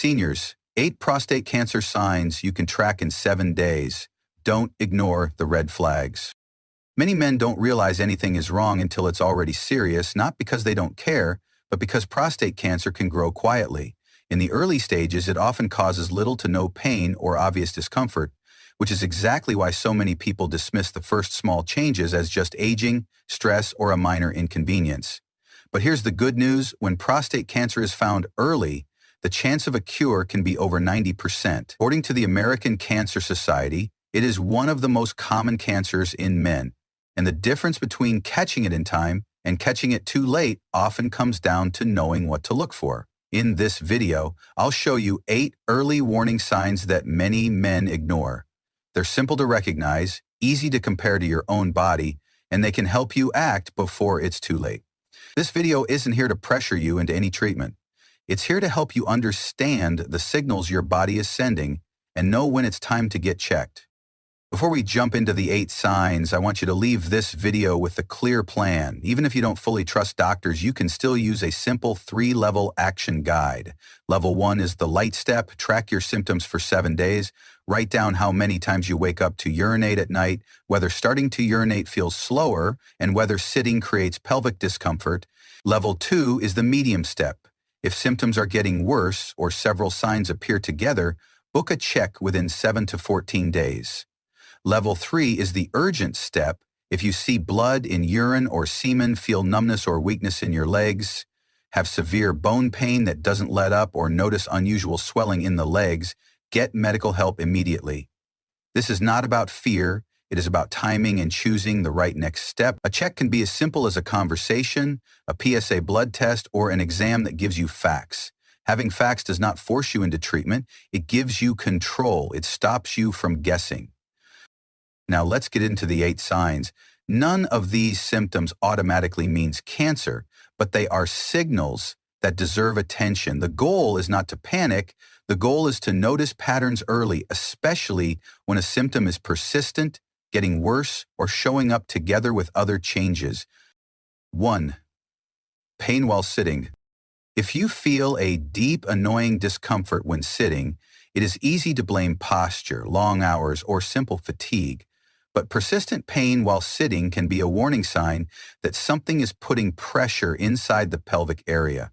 Seniors, 8 prostate cancer signs you can track in 7 days. Don't ignore the red flags. Many men don't realize anything is wrong until it's already serious, not because they don't care, but because prostate cancer can grow quietly. In the early stages, it often causes little to no pain or obvious discomfort, which is exactly why so many people dismiss the first small changes as just aging, stress, or a minor inconvenience. But here's the good news: when prostate cancer is found early, the chance of a cure can be over 90%. According to the American Cancer Society, it is one of the most common cancers in men, and the difference between catching it in time and catching it too late often comes down to knowing what to look for. In this video, I'll show you 8 early warning signs that many men ignore. They're simple to recognize, easy to compare to your own body, and they can help you act before it's too late. This video isn't here to pressure you into any treatment. It's here to help you understand the signals your body is sending and know when it's time to get checked. Before we jump into the 8 signs, I want you to leave this video with a clear plan. Even if you don't fully trust doctors, you can still use a simple 3-level action guide. Level 1 is the light step. Track your symptoms for 7 days. Write down how many times you wake up to urinate at night, whether starting to urinate feels slower, and whether sitting creates pelvic discomfort. Level 2 is the medium step. If symptoms are getting worse or several signs appear together, book a check within 7 to 14 days. Level 3 is the urgent step. If you see blood in urine or semen, feel numbness or weakness in your legs, have severe bone pain that doesn't let up, or notice unusual swelling in the legs, get medical help immediately. This is not about fear. It is about timing and choosing the right next step. A check can be as simple as a conversation, a PSA blood test, or an exam that gives you facts. Having facts does not force you into treatment. It gives you control. It stops you from guessing. Now let's get into the 8 signs. None of these symptoms automatically means cancer, but they are signals that deserve attention. The goal is not to panic. The goal is to notice patterns early, especially when a symptom is persistent, getting worse, or showing up together with other changes. 1. Pain while sitting. If you feel a deep, annoying discomfort when sitting, it is easy to blame posture, long hours, or simple fatigue. But persistent pain while sitting can be a warning sign that something is putting pressure inside the pelvic area.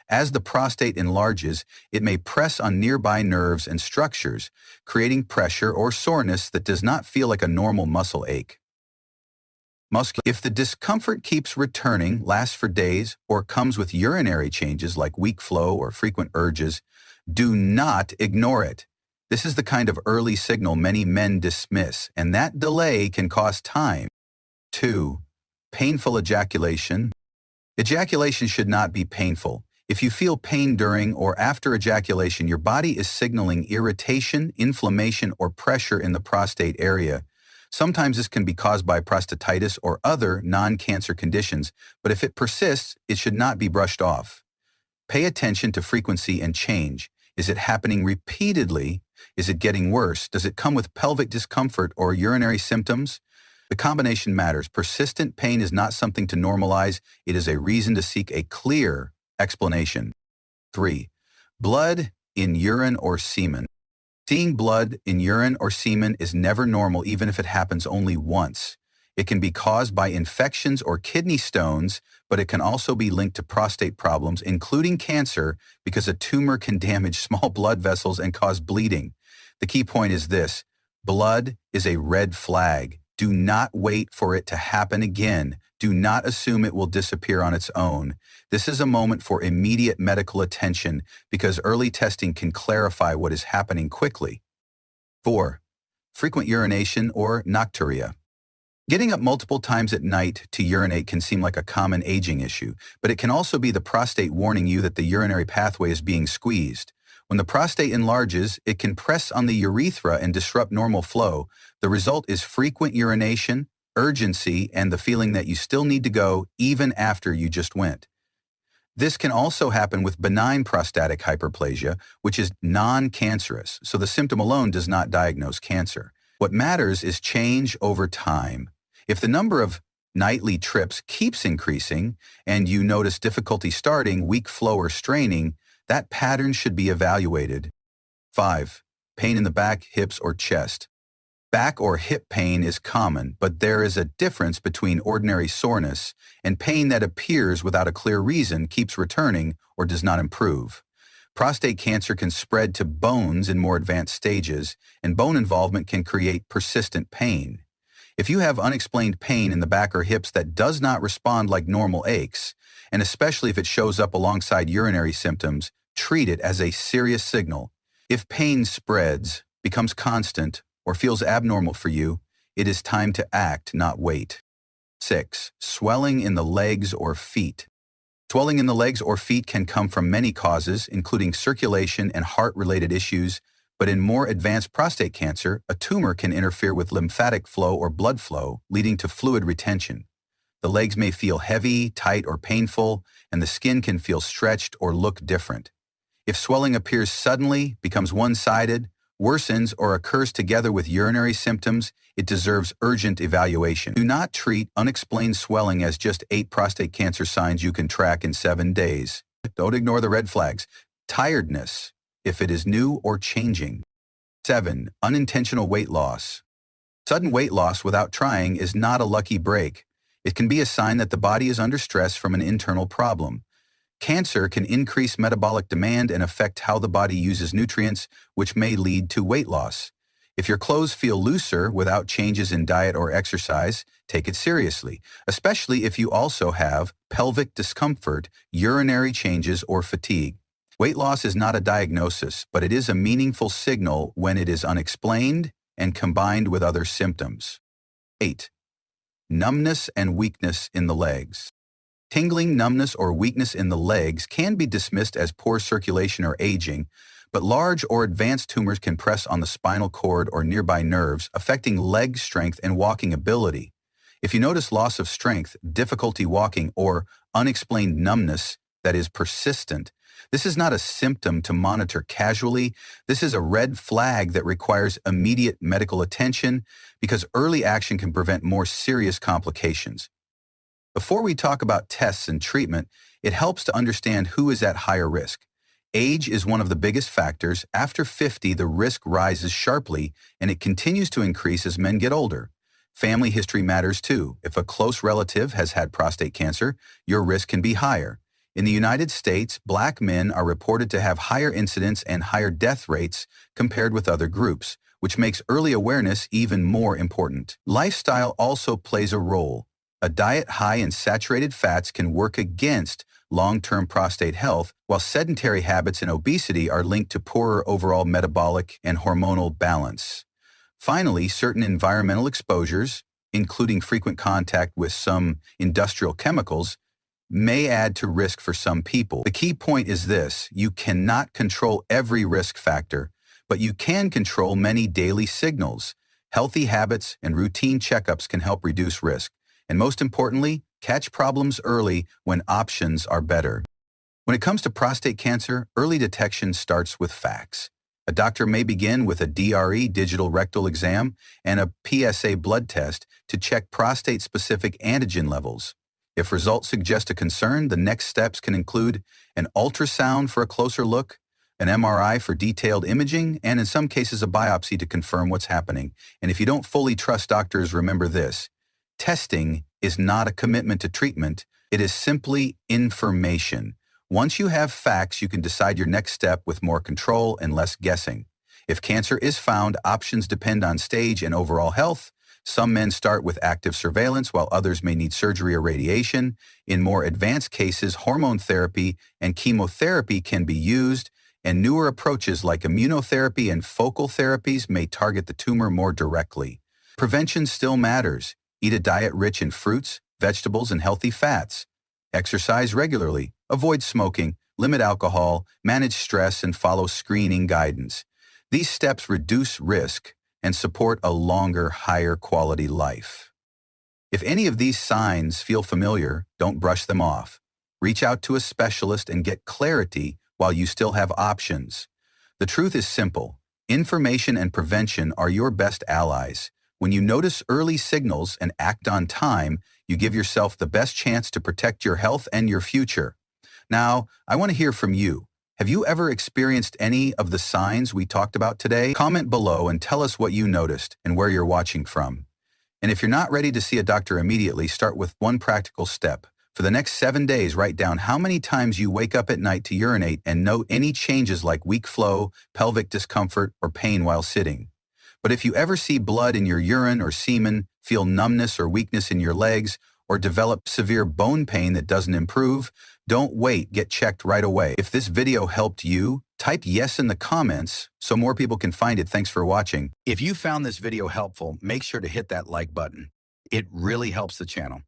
As the prostate enlarges, it may press on nearby nerves and structures, creating pressure or soreness that does not feel like a normal muscle ache. If the discomfort keeps returning, lasts for days, or comes with urinary changes like weak flow or frequent urges, do not ignore it. This is the kind of early signal many men dismiss, and that delay can cost time. 2. Painful ejaculation. Ejaculation should not be painful. If you feel pain during or after ejaculation, your body is signaling irritation, inflammation, or pressure in the prostate area. Sometimes this can be caused by prostatitis or other non-cancer conditions, but if it persists, it should not be brushed off. Pay attention to frequency and change. Is it happening repeatedly? Is it getting worse? Does it come with pelvic discomfort or urinary symptoms? The combination matters. Persistent pain is not something to normalize. It is a reason to seek a clear explanation. 3. Blood in urine or semen. Seeing blood in urine or semen is never normal, even if it happens only once. It can be caused by infections or kidney stones, but it can also be linked to prostate problems, including cancer, because a tumor can damage small blood vessels and cause bleeding. The key point is this: blood is a red flag. Do not wait for it to happen again. Do not assume it will disappear on its own. This is a moment for immediate medical attention because early testing can clarify what is happening quickly. 4. Frequent urination or nocturia. Getting up multiple times at night to urinate can seem like a common aging issue, but it can also be the prostate warning you that the urinary pathway is being squeezed. When the prostate enlarges, it can press on the urethra and disrupt normal flow. The result is frequent urination, urgency, and the feeling that you still need to go even after you just went. This can also happen with benign prostatic hyperplasia, which is non-cancerous, so the symptom alone does not diagnose cancer. What matters is change over time. If the number of nightly trips keeps increasing and you notice difficulty starting, weak flow, or straining, that pattern should be evaluated. 5. Pain in the back, hips, or chest. Back or hip pain is common, but there is a difference between ordinary soreness and pain that appears without a clear reason, keeps returning, or does not improve. Prostate cancer can spread to bones in more advanced stages, and bone involvement can create persistent pain. If you have unexplained pain in the back or hips that does not respond like normal aches, and especially if it shows up alongside urinary symptoms, treat it as a serious signal. If pain spreads, becomes constant, or feels abnormal for you, it is time to act, not wait. 6. Swelling in the legs or feet. Swelling in the legs or feet can come from many causes, including circulation and heart-related issues, but in more advanced prostate cancer, a tumor can interfere with lymphatic flow or blood flow, leading to fluid retention. The legs may feel heavy, tight, or painful, and the skin can feel stretched or look different. If swelling appears suddenly, becomes one-sided, worsens, or occurs together with urinary symptoms, it deserves urgent evaluation. Do not treat unexplained swelling as just 8 prostate cancer signs you can track in 7 days. Don't ignore the red flags. Tiredness, if it is new or changing. 7. Unintentional weight loss. Sudden weight loss without trying is not a lucky break. It can be a sign that the body is under stress from an internal problem. Cancer can increase metabolic demand and affect how the body uses nutrients, which may lead to weight loss. If your clothes feel looser without changes in diet or exercise, take it seriously, especially if you also have pelvic discomfort, urinary changes, or fatigue. Weight loss is not a diagnosis, but it is a meaningful signal when it is unexplained and combined with other symptoms. 8. Numbness and weakness in the legs. Tingling, numbness, or weakness in the legs can be dismissed as poor circulation or aging, but large or advanced tumors can press on the spinal cord or nearby nerves, affecting leg strength and walking ability. If you notice loss of strength, difficulty walking, or unexplained numbness that is persistent, this is not a symptom to monitor casually. This is a red flag that requires immediate medical attention because early action can prevent more serious complications. Before we talk about tests and treatment, it helps to understand who is at higher risk. Age is one of the biggest factors. After 50, the risk rises sharply, and it continues to increase as men get older. Family history matters too. If a close relative has had prostate cancer, your risk can be higher. In the United States, Black men are reported to have higher incidence and higher death rates compared with other groups, which makes early awareness even more important. Lifestyle also plays a role. A diet high in saturated fats can work against long-term prostate health, while sedentary habits and obesity are linked to poorer overall metabolic and hormonal balance. Finally, certain environmental exposures, including frequent contact with some industrial chemicals, may add to risk for some people. The key point is this: you cannot control every risk factor, but you can control many daily signals. Healthy habits and routine checkups can help reduce risk. And most importantly, catch problems early when options are better. When it comes to prostate cancer, early detection starts with facts. A doctor may begin with a DRE, digital rectal exam, and a PSA blood test to check prostate-specific antigen levels. If results suggest a concern, the next steps can include an ultrasound for a closer look, an MRI for detailed imaging, and in some cases a biopsy to confirm what's happening. And if you don't fully trust doctors, remember this: testing is not a commitment to treatment. It is simply information. Once you have facts, you can decide your next step with more control and less guessing. If cancer is found, options depend on stage and overall health. Some men start with active surveillance, while others may need surgery or radiation. In more advanced cases, hormone therapy and chemotherapy can be used, and newer approaches like immunotherapy and focal therapies may target the tumor more directly. Prevention still matters. Eat a diet rich in fruits, vegetables, and healthy fats. Exercise regularly. Avoid smoking. Limit alcohol. Manage stress and follow screening guidance. These steps reduce risk and support a longer, higher quality life. If any of these signs feel familiar, don't brush them off. Reach out to a specialist and get clarity while you still have options. The truth is simple. Information and prevention are your best allies. When you notice early signals and act on time, you give yourself the best chance to protect your health and your future. Now, I want to hear from you. Have you ever experienced any of the signs we talked about today? Comment below and tell us what you noticed and where you're watching from. And if you're not ready to see a doctor immediately, start with one practical step. For the next 7 days, write down how many times you wake up at night to urinate and note any changes like weak flow, pelvic discomfort, or pain while sitting. But if you ever see blood in your urine or semen, feel numbness or weakness in your legs, or develop severe bone pain that doesn't improve, don't wait, get checked right away. If this video helped you, type yes in the comments so more people can find it. Thanks for watching. If you found this video helpful, make sure to hit that like button. It really helps the channel.